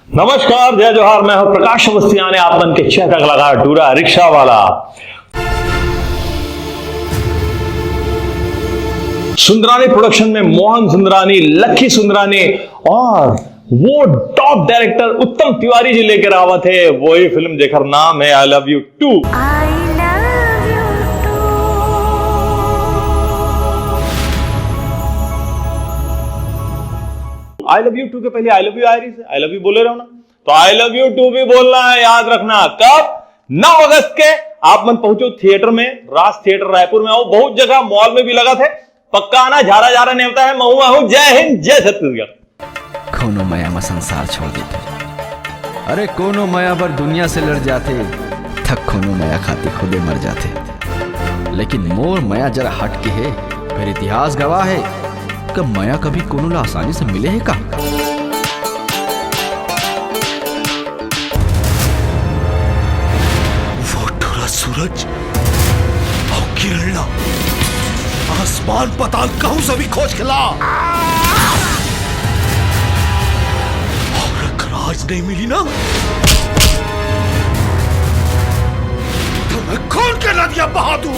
नमस्कार, जय जोहार। मैं हूं प्रकाश अवस्थी आने आप मन के छह तक लगा टूरा रिक्शा वाला। सुंदरानी प्रोडक्शन में मोहन सुंदरानी, लक्की सुंदरानी और वो टॉप डायरेक्टर उत्तम तिवारी जी लेकर आवा थे वही फिल्म जेकर नाम है I love you too. I love you too के पहले आई लव यू आ रही है, आई लव यू बोले रहो ना, तो आई लव यू टू भी बोलना है, याद रखना। कब? 9 अगस्त के आप मन पहुंचो थिएटर में, राज थिएटर रायपुर में आओ, बहुत जगह मॉल में भी लगा थे। पक्का आना, झारा झारा नहीं होता है। महुआ हूं। जय हिंद, जय छत्तीसगढ़। कोनो माया में संसार छोड़ देते, अरे कोनो माया पर दुनिया से लड़ जाते, थक कोनो माया खाती खुदे मर जाते। लेकिन मोर माया जरा हट के है, फिर इतिहास गवाह है कि माया कभी कोनो ला आसानी से मिले है का। वो ठुरा सूरज और किरण आसमान पताल कहूं से भी खोज खिला, और राज नहीं मिली ना तो मैं खून के नदियां बहा दूं।